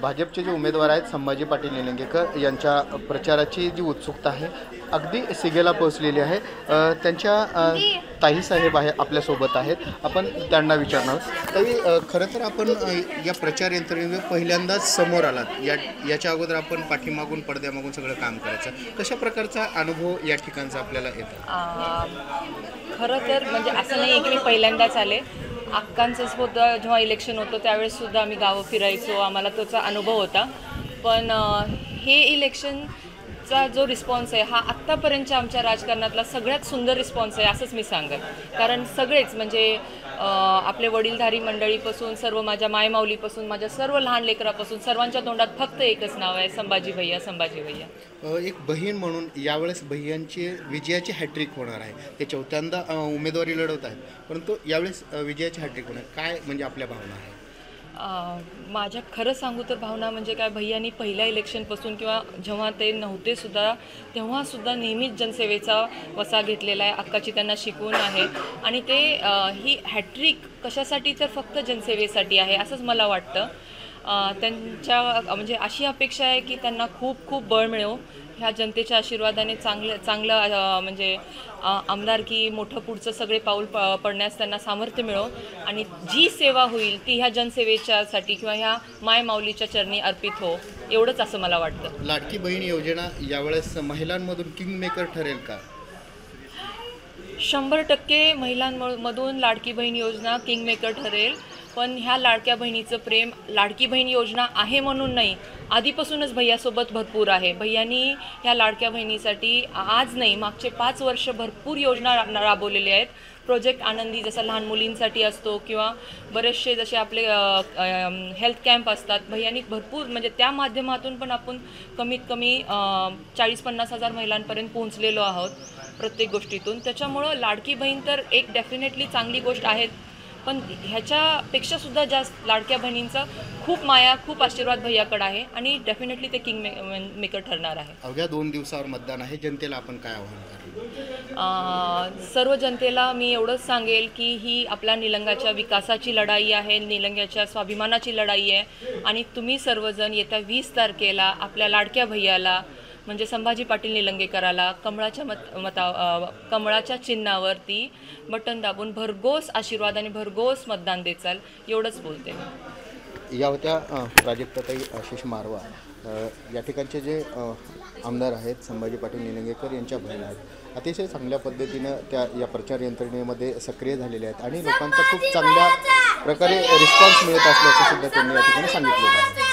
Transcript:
भाजपचे जे उमेदवार आहेत संभाजी पाटील निलंगेकर यांच्या प्रचाराची जी उत्सुकता आहे अगदी सिगेला पोहोचलेली आहे। त्यांच्या ताईसाहेब आहे आपल्यासोबत आहेत, आपण त्यांना विचारणार ताई, खरं तर आपण या प्रचार यंत्रणेमध्ये पहिल्यांदाच समोर आलात। याच्या अगोदर आपण पाठीमागून पडद्यामागून सगळं काम करायचं, कशा प्रकारचा अनुभव या ठिकाणचा आपल्याला येतो? खरं तर म्हणजे असं नाही की मी पहिल्यांदाच आले, अक्कांचं सुद्धा जेव्हा इलेक्शन होतं त्यावेळेससुद्धा आम्ही गावं फिरायचो, आम्हाला त्याचा अनुभव होता। पण हे इलेक्शनचा जो रिस्पॉन्स आहे हा आत्तापर्यंतच्या आमच्या राजकारणातला सगळ्यात सुंदर रिस्पॉन्स आहे असंच मी सांगेन। कारण सगळेच म्हणजे आपले वडीलधारी मंडळीपासून सर्व माझ्या मायमाऊलीपासून माझ्या सर्व लहान लेकरापासून सर्वांच्या तोंडात फक्त एकच नाव आहे, संभाजी भैया, संभाजी भैया। एक बहीण म्हणून यावेळेस भैयांची विजयाची हॅट्रिक होणार आहे, ते चौथ्यांदा उमेदवारी लढवत आहेत, परंतु यावेळेस विजयाची हॅट्रिक होणार, काय म्हणजे आपल्या भावना आहे? माझ्या खरं सांगू तर भावना म्हणजे काय, भैयांनी पहिल्या इलेक्शनपासून किंवा जेव्हा ते नव्हते सुद्धा तेव्हासुद्धा नेहमीच जनसेवेचा वसा घेतलेला आहे, अक्काची त्यांना शिकवून आहे। आणि ते ही हॅट्रिक कशासाठी तर फक्त जनसेवेसाठी आहे असंच मला वाटतं। त्यांच्या म्हणजे अशी अपेक्षा आहे की त्यांना खूप खूप बळ मिळो, ह्या जनतेच्या आशीर्वादाने चांगलं म्हणजे आमदारकी मोठं पुढचं सगळे पाऊल पडण्यास त्यांना सामर्थ्य मिळो आणि जी सेवा होईल ती ह्या जनसेवेच्यासाठी किंवा ह्या मायमाऊलीच्या चरणी अर्पित हो, एवढंच असं मला वाटतं। लाडकी बहीण योजना यावेळेस महिलांमधून किंगमेकर ठरेल का? 100% महिलांमधून लाडकी बहीण योजना किंगमेकर ठरेल। पण ह्या लाडक्या बहिणीचं प्रेम लाडकी बहीण योजना आहे म्हणून नाही, आधीपासूनच भैयासोबत भरपूर आहे। भैयांनी ह्या लाडक्या बहिणीसाठी आज नाही मागचे 5 वर्ष भरपूर योजना राबवलेल्या आहेत। प्रोजेक्ट आनंदी जसा लहान मुलींसाठी असतो किंवा बरेचसे जसे आपले हेल्थ कॅम्प असतात, भैयांनी भरपूर म्हणजे त्या माध्यमातून पण आपण कमीत कमी 40-50 हजार महिलांपर्यंत पोहोचलेलो आहोत प्रत्येक गोष्टीतून। त्याच्यामुळं लाडकी बहीण तर एक डेफिनेटली चांगली गोष्ट आहे, पण ह्याच्यापेक्षा सुद्धा जास्त लाडक्या बहिणींचा खूप माया खूप आशीर्वाद भैयाकडे आहे आणि डेफिनेटली ते किंग मेकर ठरणार आहे। अवघ्या 2 दिवसावर मतदान आहे, जनतेला आपण काय आव्हान कराल? सर्व जनतेला मी एवढंच सांगेल की ही आपल्या निलंग्याच्या विकासाची लढाई आहे, निलंग्याच्या स्वाभिमानाची लढाई आहे आणि तुम्ही सर्वजण येत्या 20 तारखेला आपल्या लाडक्या भैयाला म्हणजे संभाजी पाटील निलंगेकराला कमळाच्या चिन्हावरती बटन दाबून भरघोस आशीर्वाद आणि भरघोस मतदान देचाल, एवढंच बोलते मी। या होत्या प्राजक्ताताई आशिष मारवा, या ठिकाणचे जे आमदार आहेत संभाजी पाटील निलंगेकर यांच्या बहीण आहेत। अतिशय चांगल्या पद्धतीनं त्या या प्रचार यंत्रणेमध्ये सक्रिय झालेल्या आहेत आणि लोकांचा खूप चांगल्या प्रकारे रिस्पॉन्स मिळत असल्याचं सुद्धा त्यांनी या ठिकाणी सांगितलेलं आहे।